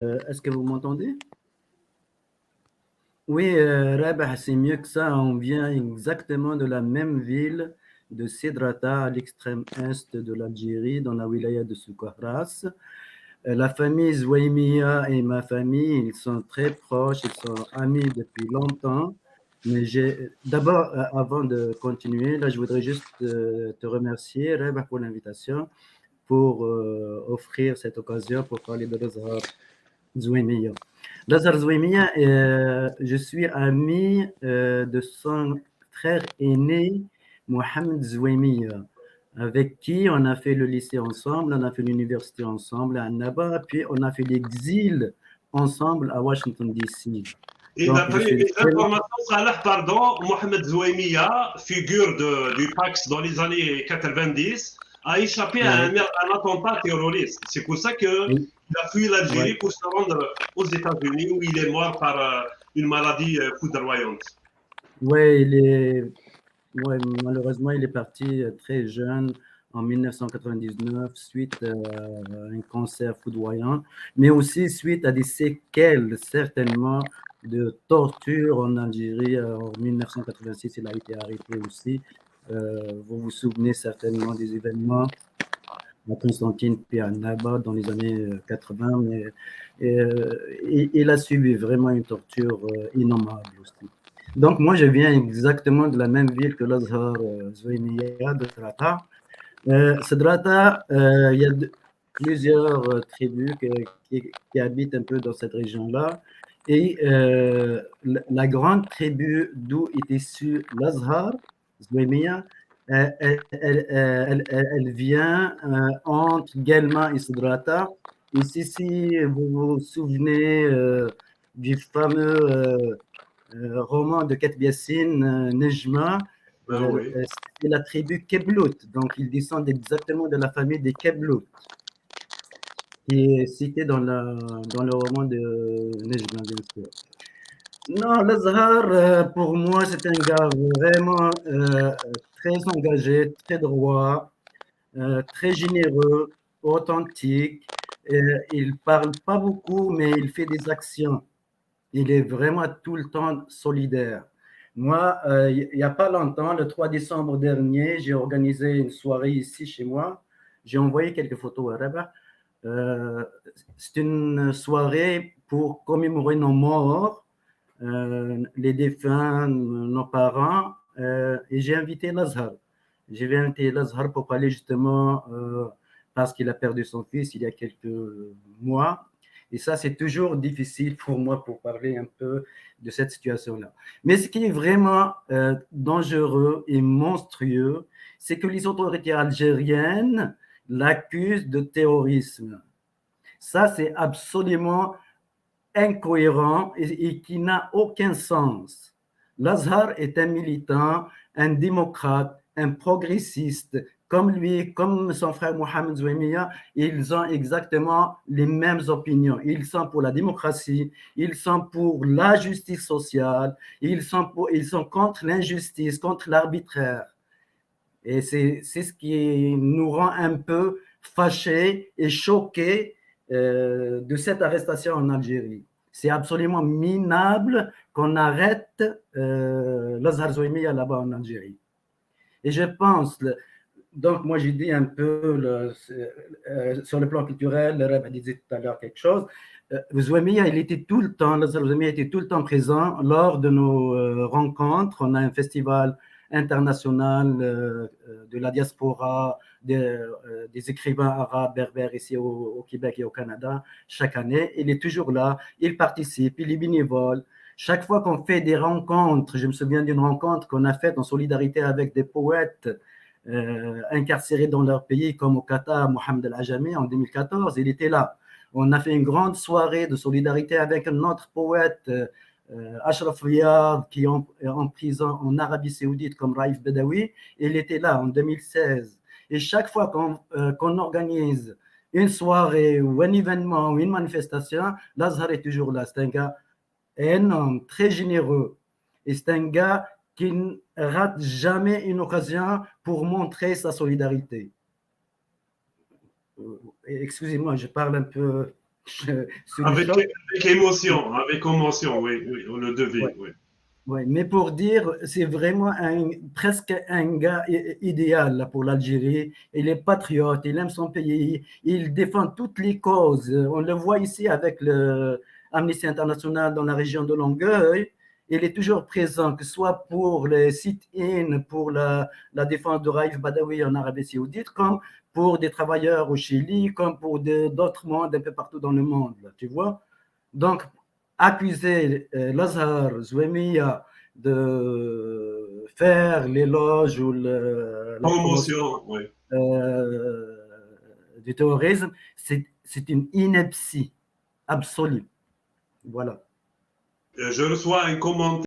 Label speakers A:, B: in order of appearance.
A: Est-ce que vous m'entendez? Oui, Rabah, c'est mieux que ça. On vient exactement de la même ville de Sidrata, à l'extrême est de l'Algérie, dans la wilaya de Soukahras. La famille Zouaïmiya et ma famille, ils sont très proches, ils sont amis depuis longtemps. Mais d'abord, avant de continuer, là, je voudrais juste te remercier, Rabah, pour l'invitation, pour offrir cette occasion pour parler de l'Azhar Zouaïmiya. Lazar Zouaïmiya, je suis ami de son frère aîné, Mohamed Zouaïmiya, avec qui on a fait le lycée ensemble, on a fait l'université ensemble à Annaba, puis on a fait l'exil ensemble à Washington, D.C.
B: Et
A: Donc, je
B: d'après
A: suis
B: mes
A: vraiment.
B: informations, Salah, pardon, Mohamed Zouaïmiya, figure du Pax dans les années 90, a échappé à
A: Oui,
B: un attentat terroriste. C'est pour ça qu'il
A: oui,
B: a fui l'Algérie
A: oui.
B: pour se rendre aux États-Unis où il est mort par une maladie foudroyante.
A: Ouais, ouais, malheureusement, il est parti très jeune en 1999 suite à un cancer foudroyant, mais aussi suite à des séquelles certainement de torture en Algérie. En 1986, il a été arrêté aussi. Vous vous souvenez certainement des événements à Constantine puis à Annaba dans les années 80, mais il a subi vraiment une torture innommable aussi. Donc, moi, je viens exactement de la même ville que l'Azhar Zouaïmiya de Trata. Cedrata, il y a plusieurs tribus qui habitent un peu dans cette région-là. Et la grande tribu d'où est issu l'Azhar, Zouaïmiya, elle vient entre Guelma et Cedrata. Et si vous vous souvenez du fameux roman de Katb Yassine, Nejma,
B: Ben oui.
A: c'est la tribu Keblout. Donc, ils descendent exactement de la famille des Keblout, qui est citée dans le roman de Nejma, bien sûr. Non, Lazhar, pour moi, c'est un gars vraiment très engagé, très droit, très généreux, authentique. Il parle pas beaucoup, mais il fait des actions. Il est vraiment tout le temps solidaire. Moi, il n'y a pas longtemps, le 3 décembre dernier, j'ai organisé une soirée ici chez moi. J'ai envoyé quelques photos à Rabat. Euh, c'est une soirée pour commémorer nos morts, les défunts, nos parents, et j'ai invité Lazhar. J'ai invité Lazhar pour parler justement parce qu'il a perdu son fils il y a quelques mois. Et ça, c'est toujours difficile pour moi pour parler un peu de cette situation-là. Mais ce qui est vraiment dangereux et monstrueux, c'est que les autorités algériennes l'accusent de terrorisme. Ça, c'est absolument incohérent et qui n'a aucun sens. L'Azhar est un militant, un démocrate, un progressiste. Comme lui, comme son frère Mohamed Zouaïmiya, ils ont exactement les mêmes opinions. Ils sont pour la démocratie, ils sont pour la justice sociale, ils sont contre l'injustice, contre l'arbitraire. Et c'est ce qui nous rend un peu fâchés et choqués de cette arrestation en Algérie. C'est absolument minable qu'on arrête Lazar Zouimia là-bas en Algérie. Et je pense, donc moi j'ai dit un peu sur le plan culturel, le Reb a dit tout à l'heure quelque chose. Zouimia, il était tout le temps, Lazar Zouimia était tout le temps présent lors de nos rencontres. On a un festival international de la diaspora, des écrivains arabes berbères ici au Québec et au Canada chaque année. Il est toujours là, il participe, il est bénévole. Chaque fois qu'on fait des rencontres, je me souviens d'une rencontre qu'on a faite en solidarité avec des poètes incarcérés dans leur pays, comme au Qatar, Mohamed El-Ajami en 2014, il était là. On a fait une grande soirée de solidarité avec un autre poète, Ashraf Riyad, qui est en prison en Arabie Saoudite comme Raif Badawi. Il était là en 2016. Et chaque fois qu'on organise une soirée ou un événement ou une manifestation, l'Azhar est toujours là. C'est un gars énorme, très généreux. Et c'est un gars qui ne rate jamais une occasion pour montrer sa solidarité. Excusez-moi, je parle un peu sous le choc.
B: Avec émotion, oui, oui, on le devine,
A: Ouais.
B: oui.
A: Ouais, mais pour dire, c'est vraiment presque un gars idéal là, pour l'Algérie. Il est patriote, il aime son pays, il défend toutes les causes. On le voit ici avec Amnesty International dans la région de Longueuil. Il est toujours présent, que ce soit pour les sit-in, pour la défense de Raif Badawi en Arabie Saoudite, comme pour des travailleurs au Chili, comme pour d'autres mondes un peu partout dans le monde, là, tu vois. Donc, accuser Lazare Zouemia de faire l'éloge ou la promotion
B: Promotion, oui.
A: du terrorisme, c'est une ineptie absolue. Voilà.
B: Je reçois un commentaire.